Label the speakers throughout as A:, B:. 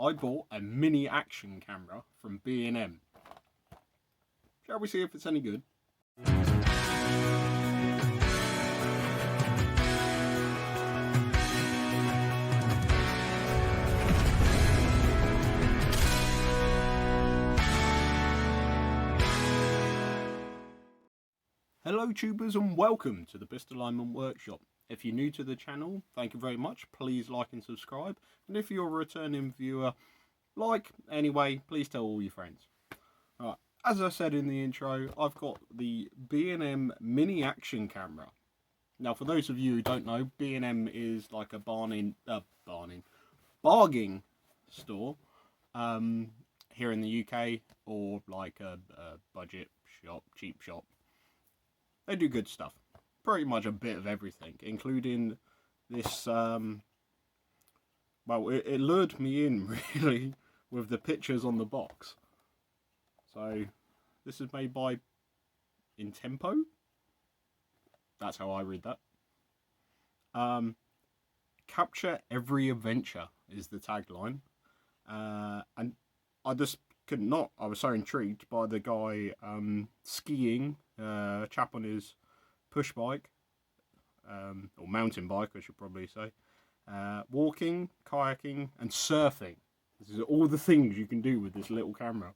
A: I bought a mini action camera from B&M. Shall we see if it's any good? Hello tubers and welcome to the Pistol Alignment Workshop. If you're new to the channel, thank you very much. Please like and subscribe. And if you're a returning viewer, anyway, please tell all your friends. Alright, as I said in the intro, I've got the B&M mini action camera. Now for those of you who don't know, B&M is like a bargain store here in the UK, or like a budget shop, cheap shop. They do good stuff. Pretty much a bit of everything, including this, well, it lured me in, really, with the pictures on the box. So, this is made by Intempo. That's how I read that. Capture every adventure is the tagline. And I just could not, I was so intrigued by the guy skiing, chap on his push bike, or mountain bike I should probably say, walking, kayaking and surfing. This is all the things you can do with this little camera.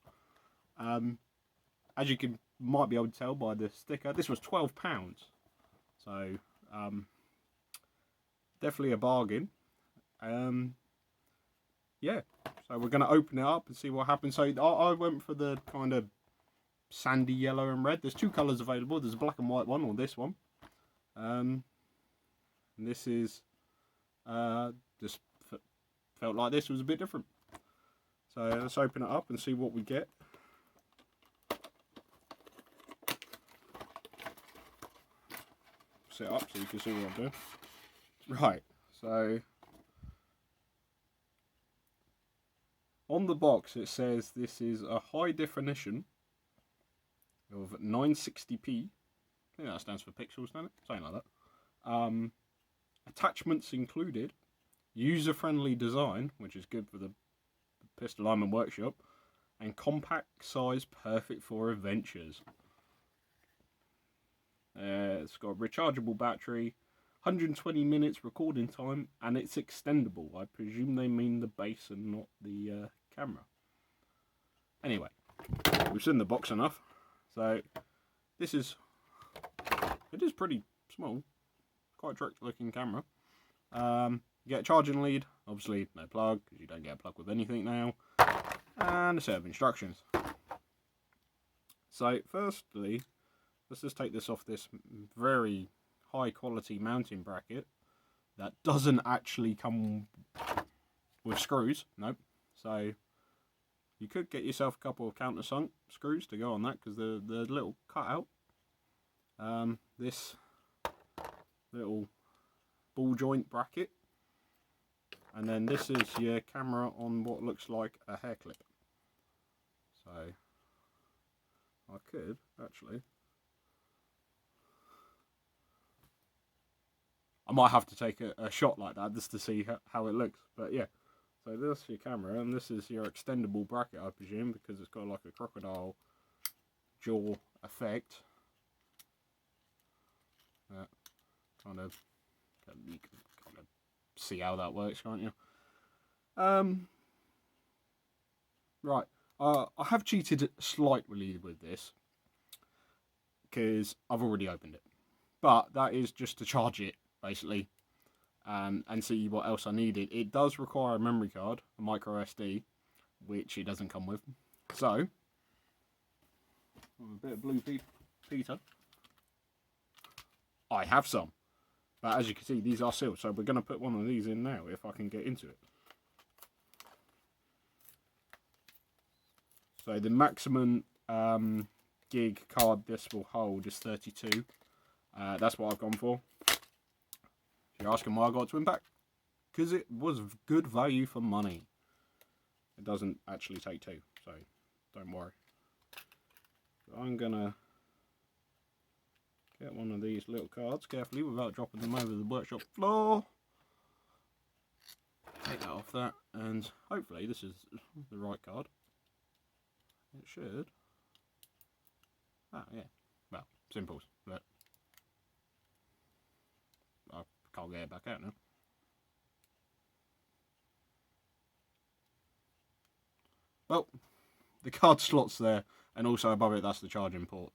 A: As you might be able to tell by the sticker, this was £12, so definitely a bargain. Yeah, so we're going to open it up and see what happens. So I went for the kind of sandy yellow and red. There's two colours available. There's a black and white one, or this one. And this is just felt like this was a bit different. So let's open it up and see what we get. Set it up so you can see what I'm doing. Right, so on the box it says this is a high definition of 960p. I think that stands for pixels, doesn't it? Something like that. Attachments included. User-friendly design, which is good for the Pistol Alignment Workshop. And compact size, perfect for adventures. It's got a rechargeable battery, 120 minutes recording time, and it's extendable. I presume they mean the base and not the camera. Anyway, we've seen the box enough. So this is, it is pretty small, quite a trick looking camera. You get a charging lead, obviously no plug, because you don't get a plug with anything now, and a set of instructions. So firstly, let's just take this off this very high quality mounting bracket that doesn't actually come with screws, nope. So you could get yourself a couple of countersunk screws to go on that, because the little cutout. This little ball joint bracket, and then this is your camera on what looks like a hair clip. So I could actually, I might have to take a shot like that just to see how it looks, but yeah. So this is your camera, and this is your extendable bracket, I presume, because it's got like a crocodile jaw effect. You can kind of see how that works, can't you? Right, I have cheated slightly with this, because I've already opened it. But that is just to charge it, basically. And see what else I needed. It does require a memory card, a micro SD, which it doesn't come with. So, a bit of Blue Peter. I have some, but as you can see, these are sealed. So we're going to put one of these in now if I can get into it. So the maximum gig card this will hold is 32. That's what I've gone for. You're asking why I got Twin Pack? Because it was good value for money. It doesn't actually take two, so don't worry. So I'm gonna get one of these little cards carefully without dropping them over the workshop floor. take that off that, and hopefully this is the right card. It should. Ah, yeah. Well, simples, but I can't get it back out now. Well, the card slot's there, and also above it, that's the charging port.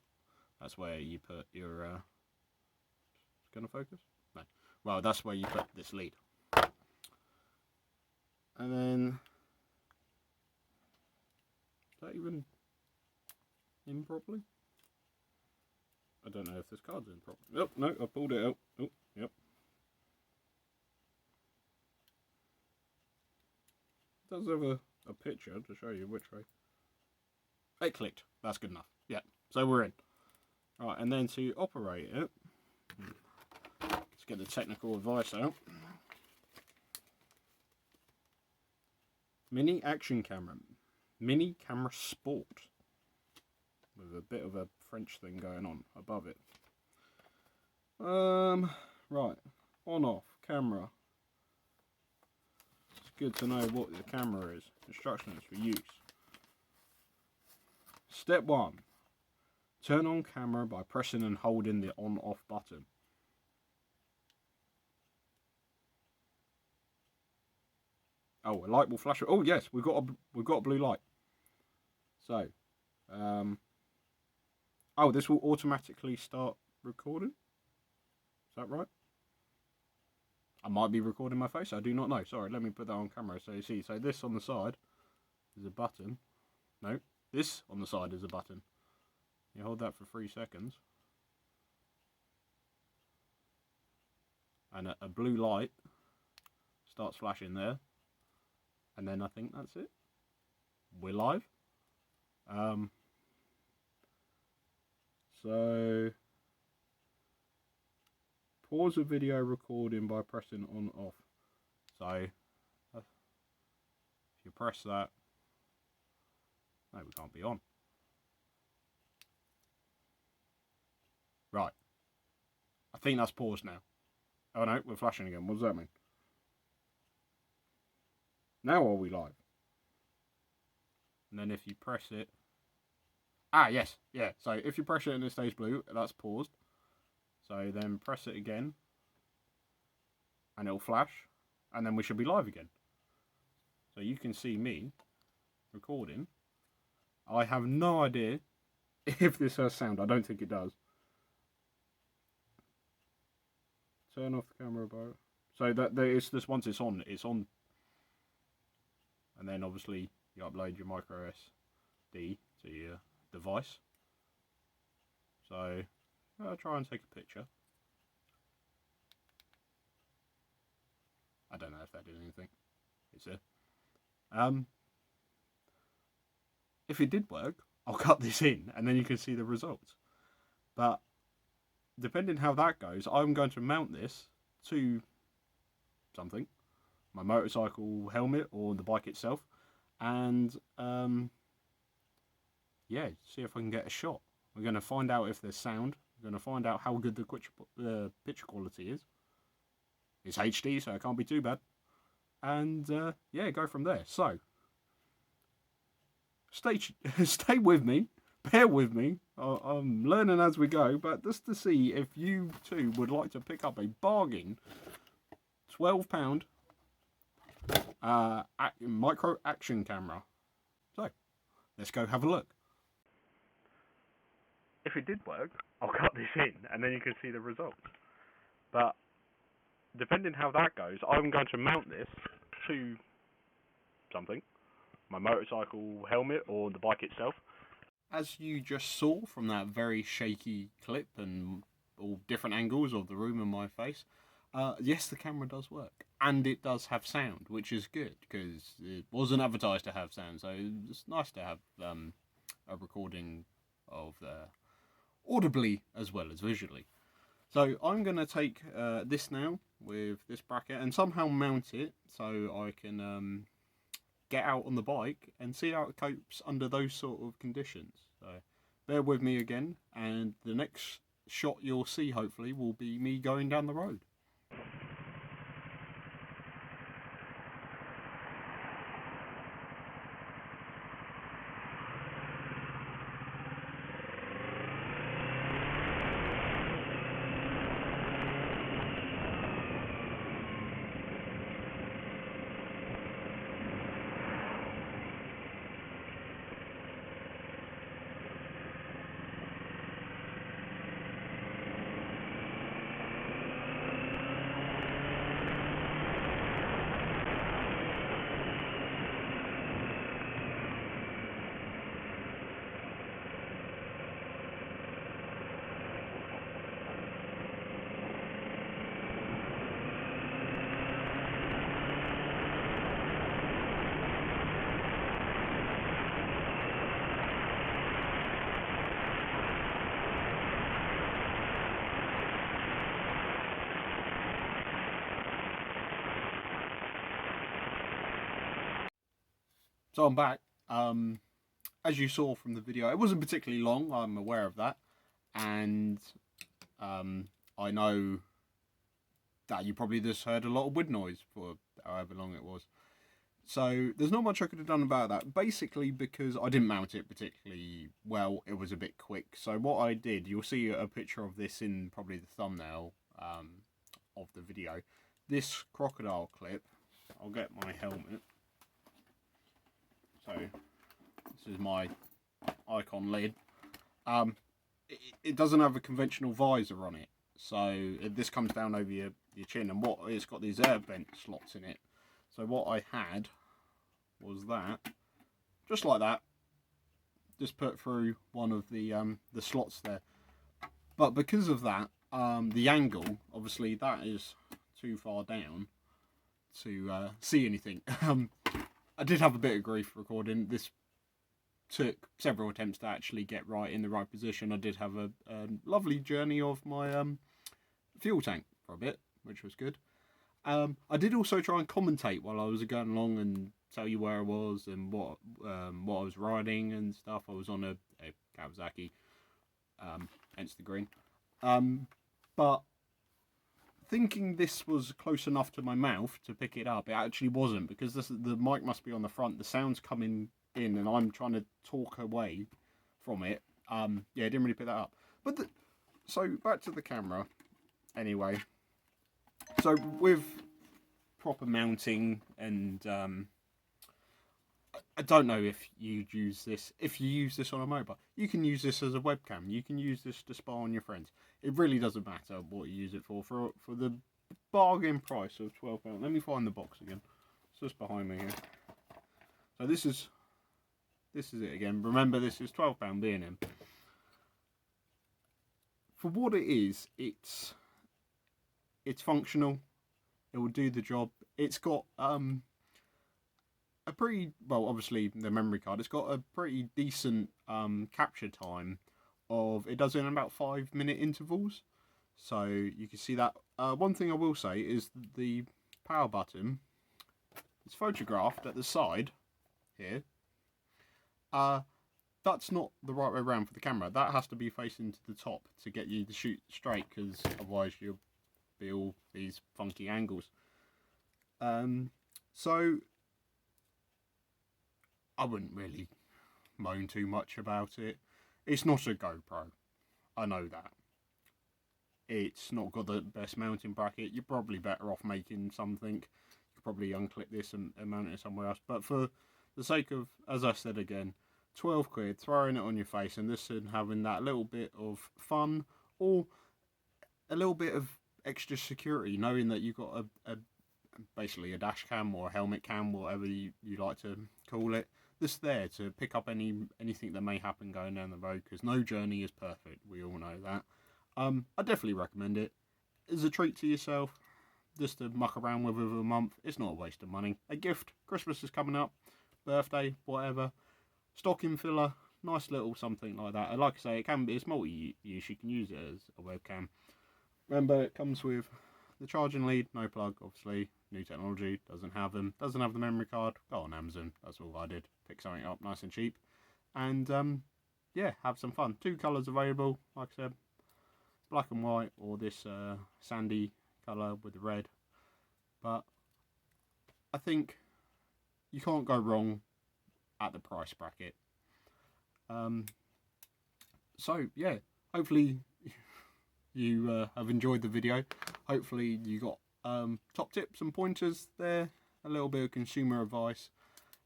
A: That's where you put your. It's gonna focus? No. Well, that's where you put this lead. And then. Is that even in properly? I don't know if this card's in properly. Oh, no, I pulled it out. Oh, yep. It does have a picture to show you which way. It clicked. That's good enough. Yeah, so we're in. Right, and then to operate it, let's get the technical advice out. Mini action camera. Mini camera sport. With a bit of a French thing going on above it. Right. On off camera. It's good to know what the camera is. Instructions for use. Step 1. Turn on camera by pressing and holding the on off button. Oh, a light will flash. Oh yes, we've got a blue light. So, oh, this will automatically start recording. Is that right? I might be recording my face. I do not know. Sorry, let me put that on camera so you see. So this on the side is a button. No, this on the side is a button. You hold that for 3 seconds. And a blue light starts flashing there. And then I think that's it. We're live. So pause the video recording by pressing on off. So if you press that, no, we can't be on. Right. I think that's paused now. Oh no, we're flashing again. What does that mean? Now are we live? And then if you press it... Ah, yes. Yeah. So if you press it and it stays blue, that's paused. So then press it again. And it'll flash. And then we should be live again. So you can see me recording. I have no idea if this has sound. I don't think it does. Turn off the camera bar. So that it's this once it's on. And then obviously you upload your micro SD to your device. So I'll try and take a picture. I don't know if that did anything. It's there. If it did work, I'll cut this in and then you can see the results. But depending how that goes, I'm going to mount this to something. My motorcycle helmet or the bike itself, and yeah, see if I can get a shot. We're going to find out if there's sound. We're going to find out how good the picture quality is. It's HD, so it can't be too bad. And yeah, go from there. So stay with me, bear with me. I'm learning as we go, but just to see if you too would like to pick up a bargain £12 micro action camera. So let's go have a look. If it did work, I'll cut this in and then you can see the results. But depending how that goes, I'm going to mount this to something, my motorcycle helmet or the bike itself. As you just saw from that very shaky clip and all different angles of the room and my face, yes, the camera does work. And it does have sound, which is good, because it wasn't advertised to have sound, so it's nice to have a recording of audibly as well as visually. So I'm going to take this now with this bracket and somehow mount it so I can get out on the bike and see how it copes under those sort of conditions. So bear with me again, and the next shot you'll see hopefully will be me going down the road.
B: So I'm back. As you saw from the video, it wasn't particularly long, I'm aware of that. And I know that you probably just heard a lot of wood noise for however long it was. So there's not much I could have done about that. Basically because I didn't mount it particularly well, it was a bit quick. So what I did, you'll see a picture of this in probably the thumbnail of the video. This crocodile clip, I'll get my helmet. So this is my Icon lid. It doesn't have a conventional visor on it. So this comes down over your chin, and what it's got these air vent slots in it. So what I had was that, just like that, just put through one of the slots there. But because of that, the angle, obviously that is too far down to see anything. I did have a bit of grief recording. This took several attempts to actually get right in the right position. I did have a lovely journey of my fuel tank for a bit, which was good. I did also try and commentate while I was going along and tell you where I was and what I was riding and stuff. I was on a Kawasaki, hence the green. But thinking this was close enough to my mouth to pick it up, it actually wasn't, because the mic must be on the front. The sound's coming in and I'm trying to talk away from it. Yeah, I didn't really pick that up. But so back to the camera anyway. So with proper mounting, and I don't know if you'd use this, if you use this on a mobile, you can use this as a webcam, you can use this to spy on your friends. It really doesn't matter what you use it for the bargain price of £12. Let me find the box again. It's just behind me here. So this is it again. Remember, this is £12 B&M. For what it is, it's functional. It will do the job. It's got a pretty, well, obviously the memory card, it's got a pretty decent capture time of, it does it in about 5-minute intervals. So you can see that. One thing I will say is the power button is photographed at the side here. That's not the right way around for the camera. That has to be facing to the top to get you to shoot straight, because otherwise you'll be all these funky angles. So I wouldn't really moan too much about it. It's not a GoPro, I know that. It's not got the best mounting bracket. You're probably better off making something. You could probably unclip this and mount it somewhere else. But for the sake of, as I said again, 12 quid, throwing it on your face and this and having that little bit of fun, or a little bit of extra security, knowing that you've got basically a dash cam or a helmet cam, whatever you like to call it, this there to pick up anything that may happen going down the road, because no journey is perfect, we all know that. I definitely recommend it. As a treat to yourself, just to muck around with over a month. It's not a waste of money. A gift, Christmas is coming up, birthday, whatever, stocking filler, nice little something like that. And like I say, it can be, it's multi-use, you can use it as a webcam. Remember, it comes with the charging lead, no plug, obviously, new technology, doesn't have them, doesn't have the memory card. Go on Amazon, that's all I did, pick something up nice and cheap, and yeah, have some fun. 2 colours available, like I said, black and white, or this sandy colour with the red. But I think you can't go wrong at the price bracket. So yeah, hopefully you have enjoyed the video. Hopefully you got top tips and pointers there, a little bit of consumer advice,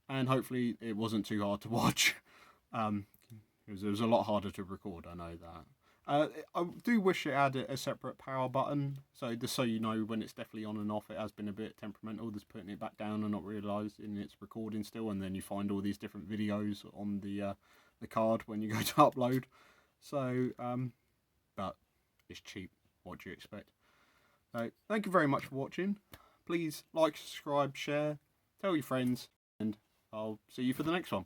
B: and hopefully it wasn't too hard to watch. It was a lot harder to record, I know that. I do wish it had a separate power button, so just so you know when it's definitely on and off. It has been a bit temperamental, just putting it back down and not realising it's recording still, and then you find all these different videos on the card when you go to upload. So, but it's cheap, what do you expect? So, thank you very much for watching. Please like, subscribe, share, tell your friends, and I'll see you for the next one.